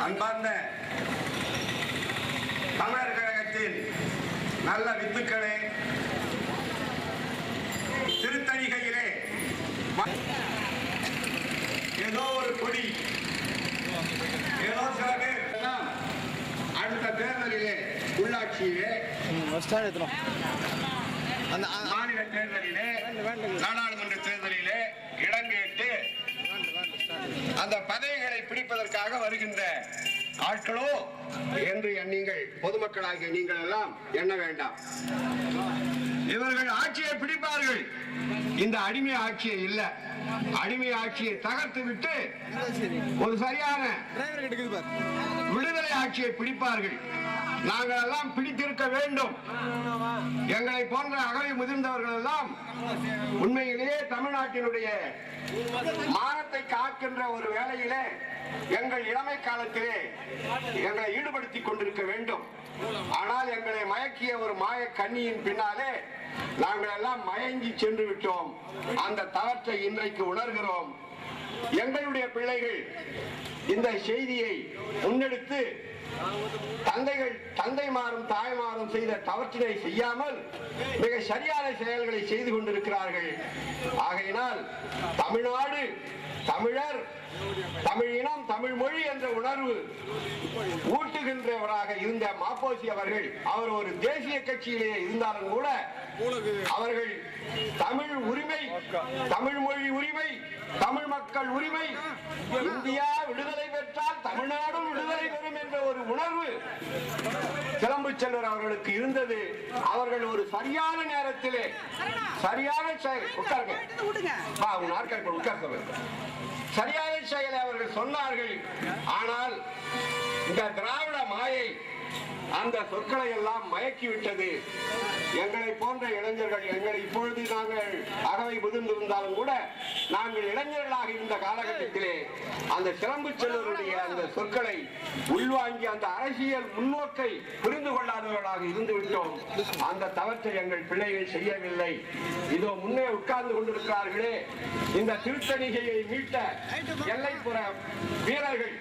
அன்பார்ந்த தமிழர் கழகத்தின் நல்ல வித்துக்களே, திருத்தணிகையிலே ஏதோ ஒரு கொடி, ஏதோ சில பேர் அடுத்த தேர்தலிலே, உள்ளாட்சியிலே, மாநில தேர்தலிலே, நாடாளுமன்ற தேர்தலிலே இடம் கேட்டு அந்த பதவிகளை பிடிப்பதற்காக வருகின்ற ஆட்களோ என்று நீங்கள் பொதுமக்களாகிய நீங்கள் எல்லாம் எண்ண வேண்டாம். இவர்கள் ஆட்சியை பிடிப்பார்கள். இந்த அடிமை ஆட்சியை இல்ல, அடிமை ஆட்சியை தகர்த்து விட்டு ஒரு சரியான விடுதலை ஆட்சியை பிடிப்பார்கள். நாங்கள் எல்லாம் பிடித்திருக்க வேண்டும். எங்களை போன்ற அகவை முதிர்ந்தவர்கள் எல்லாம் உண்மையிலேயே தமிழ்நாட்டினுடைய மானத்தை காக்கின்ற ஒரு வேளையிலே எங்கள் இளமை காலத்திலே எங்களை ஈடுபடுத்திக் கொண்டிருக்க வேண்டும். ஆனால் எங்களை மயக்கிய ஒரு மாய கண்ணியின் பின்னாலே நாங்கள் எல்லாம் மயங்கி சென்று விட்டோம். அந்த தவற்றை இன்றைக்கு உணர்கிறோம். எங்களுடைய பிள்ளைகள் இந்த செய்தியை முன்னெடுத்து தந்தைமாரும் தாய்மாரும் செய்த தவற்றினை செய்யாமல் மிக சரியான செயல்களை செய்து கொண்டிருக்கிறார்கள். ஆகையினால் தமிழ்நாடு, தமிழர், தமிழ் இனம், தமிழ் மொழி என்ற உணர்வு ஊட்டுகின்றவராக இருந்த மாப்போசி அவர்கள், அவர் ஒரு தேசிய கட்சியிலேயே இருந்தாலும் கூட அவர்கள் தமிழ் உரிமை, தமிழ் மொழி உரிமை, தமிழ் மக்கள் உரிமை, இந்தியா விடுதலை பெற்றால் தமிழ்நாடும் விடுதலை பெறும் என்ற ஒரு உணர்வு சிலம்பு செல்வர் அவர்களுக்கு இருந்தது. அவர்கள் ஒரு சரியான நேரத்திலே சரியான சரியான செயலை அவர்கள் சொன்னார்கள். ஆனால் இந்த திராவிட மாயை அந்த சொற்களை எல்லாம் மயக்கிவிட்டது. எங்களை போன்ற இளைஞர்கள், எங்களை இப்பொழுது நாங்கள் அகவை முதிர்ந்திருந்தாலும் கூட நாங்கள் இளைஞர்களாக இருந்த காலகட்டத்திலே அந்த சிலம்பு செல்வருடைய அந்த சொற்களை உள்வாங்கி அந்த அரசியல் முன்னோக்கை புரிந்து கொள்ளாதவர்களாக இருந்து விட்டோம். அந்த தவற்றை எங்கள் பிள்ளைகள் செய்யவில்லை. இதோ முன்னே உட்கார்ந்து கொண்டிருக்கிறார்களே, இந்த திருத்தணிகையை மீட்ட எல்லைப்புற வீரர்கள்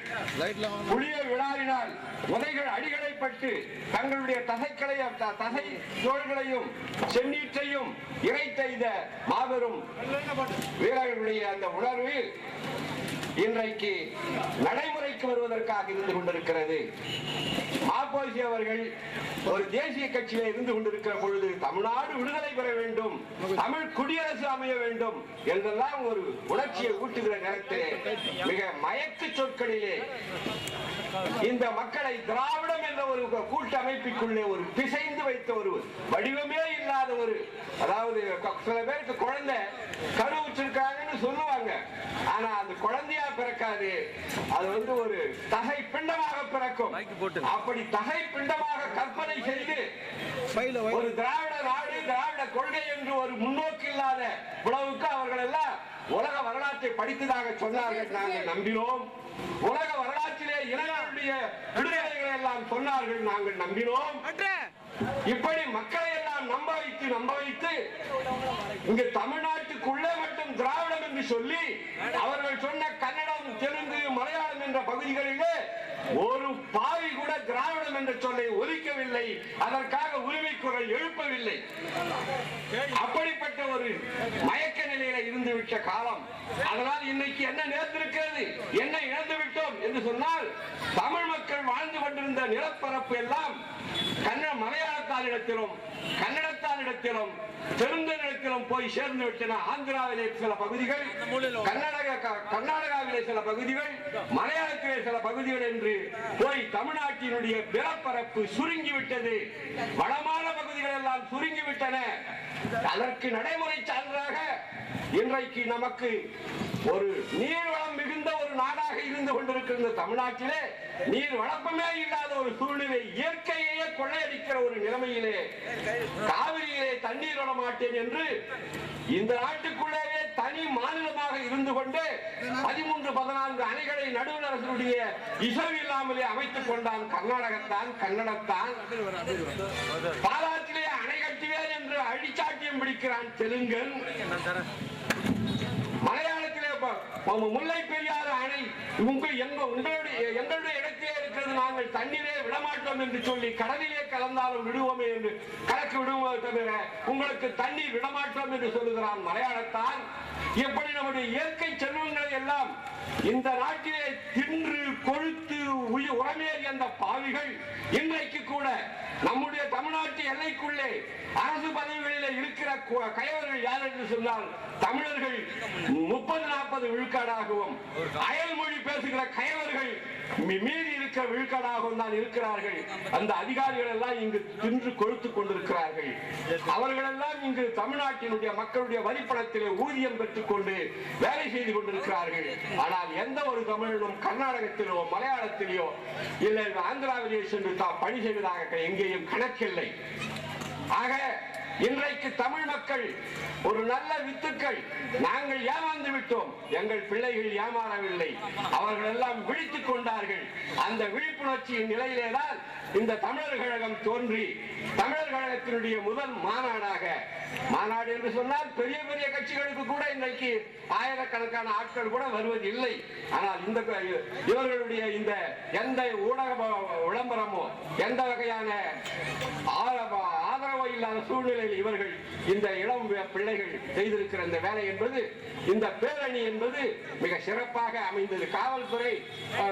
புளிய விழாவினால் உதைகள் அடிகளைப்பட்டு தங்களுடைய தசை தோள்களையும் சென்னீற்றையும் இறைத்த இந்த மாபெரும் வீரர்களுடைய அந்த உணர்வு இன்றைக்கு நடைமுறைக்கு வருவதற்காக இருந்து கொண்டிருக்கிறது. மாப்போசி அவர்கள் ஒரு தேசிய கட்சியில இருந்து கொண்டிருக்கிற பொழுது தமிழ்நாடு விடுதலை பெற வேண்டும், தமிழ் குடியரசு அமைய வேண்டும் என்றெல்லாம் ஒரு உணர்ச்சியை ஊட்டுகிற நேரத்திலே மிக மயக்கு சொற்களிலே இந்த மக்களை திராவிடம் என்ற ஒரு கூட்டமைப்புக்குள்ளே ஒரு பிசைந்து வைத்த ஒரு வடிவமே இல்லாத ஒரு, அதாவது சில பேருக்கு குழந்தை கரு வச்சிருக்காங்கன்னு சொல்லுவாங்க, ஆனா அது குழந்தையா பிறக்காது, அது வந்து ஒரு தகை பிண்டமாக பிறக்கும். அப்படி தகை பிண்டமாக கற்பனை செய்து ஒரு திராவிட நாடு, திராவிட கொள்கை என்று ஒரு முன்னோக்கு இல்லாத உலகுக்கு அவர்கள் எல்லாம் உலக வரலாற்றை படித்ததாக சொன்னார்கள். நாங்கள் நம்பினோம். உலக வரலாற்றிலே இளைஞர்களுடைய விடுதலைகளை எல்லாம் சொன்னார்கள், நாங்கள் நம்பினோம். இப்படி மக்களை எல்லாம் நம்ப வைத்து இங்கு தமிழ்நாட்டுக்குள்ளே மட்டும் திராவிடம் என்று சொல்லி அவர்கள் சொன்ன கன்னடம், தெலுங்கு, மலையாளம் என்ற பகுதிகளிலே ஒரு பாவி கூட திராவிடம் என்ற சொல்லை ஒலிக்கவில்லை. அதற்காக உரிமை குரல் எழுப்பவில்லை. அப்படிப்பட்ட ஒரு மயக்க நிலையில இருந்து விட்ட காலம். அதனால் இன்னைக்கு என்ன நேர்ந்திருக்கிறது, என்ன இழந்து விட்டோம் என்று சொன்னால், தமிழ் மக்கள் வாழ்ந்து கொண்டிருந்த நிலப்பரப்பு எல்லாம் மலையாளத்தாரிடத்திலும், கன்னடத்தாரிடத்திலும், தெலுங்கனிடத்திலும் போய் சேர்ந்து விட்டன. ஆந்திராவிலே சில பகுதிகள், கர்நாடகாவிலே சில பகுதிகள், மலையாளத்திலே சில பகுதிகள் என்று போய் தமிழ்நாட்டினுடைய நிலப்பரப்பு சுருங்கிவிட்டது. வளமான பகுதிகள் எல்லாம் சுருங்கிவிட்டன. அதற்கு நடைமுறை சான்றாக இன்றைக்கு நமக்கு ஒரு நீர்வளம் மிகுந்த ஒரு நாடாக இருந்து கொண்டிருக்கிற தமிழ்நாட்டிலே நீர் வளப்பமே இல்லாத ஒரு சூழ்நிலை, இயற்கையே கொள்ளையடிக்கிற ஒரு நிலைமையிலே காவிரியிலே தண்ணீர் விட மாட்டேன் என்று இந்த நாட்டுக்குள்ளேயே தனி மாநிலமாக இருந்து கொண்டு 13-14 அணைகளை நடுவண் அரசுடைய இசைவு இல்லாமலே அமைத்துக் கொண்டான் கர்நாடகத்தான், கன்னடத்தான். பாலாற்றிலே அணை கட்டுவேன் என்று அழிச்சாட்டியம் பிடிக்கிறான் தெலுங்கன். மலையாளத்திலே முல்லை பெரியாறு அணை எங்களுடைய இடத்திலே நாங்கள் தண்ணீரே விடமாட்டோம் என்று சொல்லி கடலிலே கலந்தாலும் விடுவோமே என்று கலக்கு விடுவோம் தவிர உங்களுக்கு தண்ணீர் விடமாட்டோம் என்று சொல்லுகிறான் மலையாளத்தான். எப்படி நம்முடைய இயற்கை செல்வங்களை எல்லாம் இந்த நாட்டிலே தின்று கொழுத்து உரமேறி அந்த பாவிகள் இன்றைக்கு கூட நம்முடைய தமிழ்நாட்டு எல்லைக்குள்ளே அரசு பதவிகளில் இருக்கிற கயவர்கள் யார் என்று சொன்னால் தமிழர்கள் 30-40 விழுக்காடாகவும் அயல் மொழி பேசுகிற கயவர்கள் மீறி இருக்கிற விழுக்காடாகவும் தான் இருக்கிறார்கள். அந்த அதிகாரிகள் எல்லாம் இங்கு தின்று கொழுத்துக் கொண்டிருக்கிறார்கள். அவர்கள் எல்லாம் இங்கு தமிழ்நாட்டினுடைய மக்களுடைய வரிப்பணத்திலே ஊதியம் பெற்றுக் கொண்டு வேலை செய்து கொண்டிருக்கிறார்கள். ஆனால் எந்த ஒரு தமிழனும் கர்நாடகத்திலோ மலையாளத்திலேயோ இல்லை ஆந்திராவிலேயோ சென்று தான் பணி செய்வதாக எங்கேயும் கணக்கில்லை. ஆக இன்றைக்கு தமிழ் மக்கள் ஒரு நல்ல வித்துக்கள். நாங்கள் ஏமாந்து விட்டோம், எங்கள் பிள்ளைகள் ஏமாறவில்லை. அவர்கள் எல்லாம் விழித்துக் கொண்டார்கள். அந்த விழிப்புணர்ச்சியின் நிலையிலேதான் இந்த தமிழர் கழகம் தோன்றி தமிழர் கழகத்தினுடைய முதல் மாநாடாக, மாநாடு என்று சொன்னால் பெரிய பெரிய கட்சிகளுக்கு கூட இன்றைக்கு ஆயிரக்கணக்கான ஆட்கள் கூட வருவதில்லை. ஆனால் இந்த இவர்களுடைய இந்த எந்த ஊடக விளம்பரமோ எந்த வகையான ஆதரவோ இல்லாத சூழ்நிலையில் இவர்கள் இந்த இளம் பிள்ளைகள் செய்திருக்கிற இந்த வேலை என்பது, இந்த பேரணி என்பது மிக சிறப்பாக அமைந்தது. காவல்துறை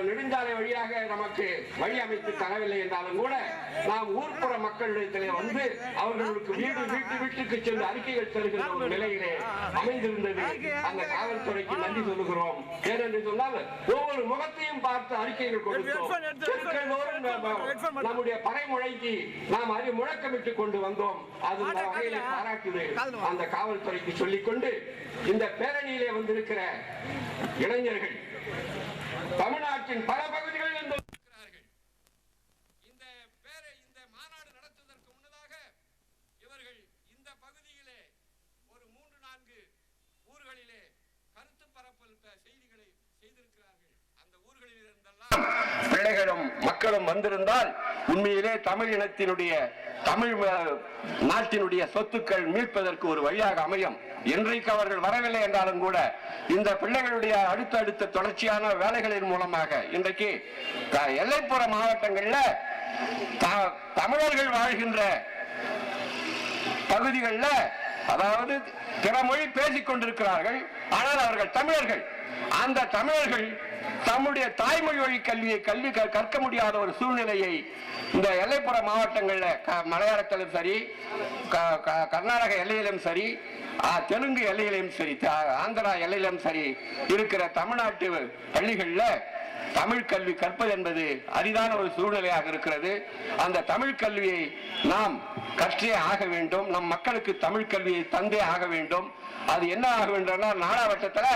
நெடுஞ்சாலை வழியாக நமக்கு வழி அமைத்து தரவில்லை என்றாலும் கூட நாம் ஊர்ப்புற மக்களிடத்திலே வந்து அவர்களுக்கு வீட்டுக்கு சென்று அறிக்கைகள் தருகின்ற ஒரு நிலையிலே அமைந்திருந்தது. அந்த காவல்துறைக்கு நன்றி சொல்லுகிறோம். ஏனென்று சொன்னால் ஒவ்வொரு முகத்தையும் பார்த்து அறிக்கைகள் கொடுத்தோம். நம்முடைய பறைமுழைக்கு நாம் அறி முழக்கமிட்டு கொண்டு வந்தோம். அது வகையிலே பாராட்டுது அந்த காவல்துறைக்கு சொல்லிக்கொண்டு இந்த பேரணியிலே வந்திருக்கிற இளைஞர்கள் தமிழ்நாட்டின் பல பகுதிகளில் இருந்து இந்த மாநாடு நடத்துவதற்கு முன்னதாக இவர்கள் இந்த பகுதியிலே ஒரு 3-4 ஊர்களிலே கருத்து பரப்பல் செய்திகளை செய்திருக்கிறார்கள். அந்த ஊர்களில் இருந்தெல்லாம் பிள்ளைகளும் மக்களும் வந்திருந்தால் உண்மையிலே தமிழ் இனத்தினுடைய தமிழ் நாட்டினுடைய சொத்துக்கள் மீட்பதற்கு ஒரு வழியாக அமையும். இன்றைக்கு அவர்கள் வரவில்லை என்றாலும் கூட இந்த பிள்ளைகளுடைய அடுத்தடுத்த தொடர்ச்சியான வேலைகளின் மூலமாக இன்றைக்கு எல்லைப்புற மாவட்டங்களில் தமிழர்கள் வாழ்கின்ற பகுதிகளில், அதாவது பிற மொழி பேசிக் கொண்டிருக்கிறார்கள், ஆனால் அவர்கள் தமிழர்கள். அந்த தமிழர்கள் தம்முடைய தாய்மொழி வழி கல்வி கற்க முடியாத ஒரு சூழ்நிலையை இந்த எல்லைப்புற மாவட்டங்களில் மலையாளத்திலும் சரி, கர்நாடக எல்லையிலும் சரி, தெலுங்கு எல்லையிலும் சரி, ஆந்திரா எல்லையிலும் சரி இருக்கிற தமிழ்நாட்டு பள்ளிகளில் தமிழ் கல்வி கற்பது என்பது அரிதான ஒரு சூழ்நிலையாக இருக்கிறது. அந்த தமிழ் கல்வியை நாம் கற்றே ஆக வேண்டும். நம் மக்களுக்கு தமிழ் கல்வியை தந்தே ஆக வேண்டும். அது என்ன ஆக வேண்டும்? நாடாவட்டத்தில்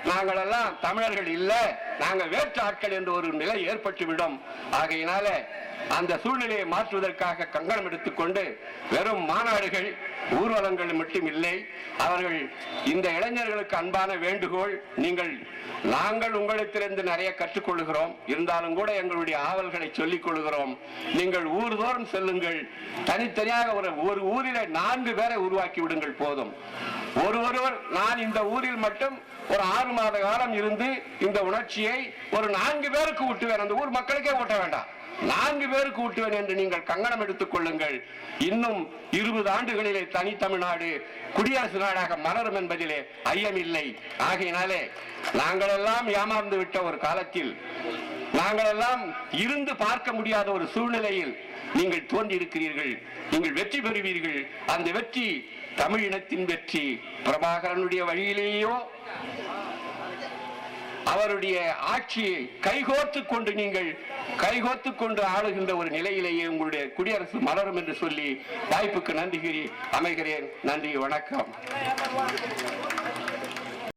நாங்கள் எல்லாம் தமிழர்கள் இல்லை, நாங்கள் வேற்று ஆட்கள் என்ற ஒரு நிலை ஏற்பட்டுவிடும். ஆகையினால அந்த சூழ்நிலையை மாற்றுவதற்காக கங்கணம் எடுத்துக்கொண்டு வெறும் மாநாடுகள் ஊர்வலங்கள் மட்டும் இல்லை. அவர்கள் இந்த இளைஞர்களுக்கு அன்பான வேண்டுகோள், நாங்கள் உங்களிடத்திலிருந்து நிறைய கற்றுக்கொள்கிறோம், இருந்தாலும் கூட எங்களுடைய ஆவல்களை சொல்லிக் கொள்கிறோம். நீங்கள் ஊர்தோறும் செல்லுங்கள். தனித்தனியாக ஒரு ஊரில் 4 பேரை உருவாக்கி விடுங்கள் போதும். ஒருவர் நான் இந்த ஊரில் மட்டும் ஒரு 6 மாத காலம் இருந்து இந்த உணர்ச்சியை ஒரு 4 பேருக்கு ஊட்டுவேன், அந்த ஊர் மக்களுக்கே ஊட்ட வேண்டாம், 4 பேருக்கு ஊட்டுவேன் என்று நீங்கள் கங்கணம் எடுத்துக் கொள்ளுங்கள். இன்னும் 20 ஆண்டுகளிலே தனி தமிழ்நாடு குடியரசு நாடாக மலரும் என்பதிலே ஐயமில்லை. ஆகையினாலே நாங்கள் எல்லாம் ஏமாந்து விட்ட ஒரு காலத்தில், நாங்கள் எல்லாம் இருந்து பார்க்க முடியாத ஒரு சூழ்நிலையில் நீங்கள் தோன்றி இருக்கிறீர்கள். நீங்கள் வெற்றி பெறுவீர்கள். அந்த வெற்றி தமிழ் இனத்தின் வெற்றி. பிரபாகரனுடைய வழியிலேயோ அவருடைய ஆட்சியை கைகோர்த்துக் கொண்டு நீங்கள் கைகோர்த்துக் கொண்டு ஆளுகின்ற ஒரு நிலையிலேயே உங்களுடைய குடியரசு மலரும் என்று சொல்லி வாய்ப்புக்கு நன்றி அமைகிறேன். நன்றி, வணக்கம்.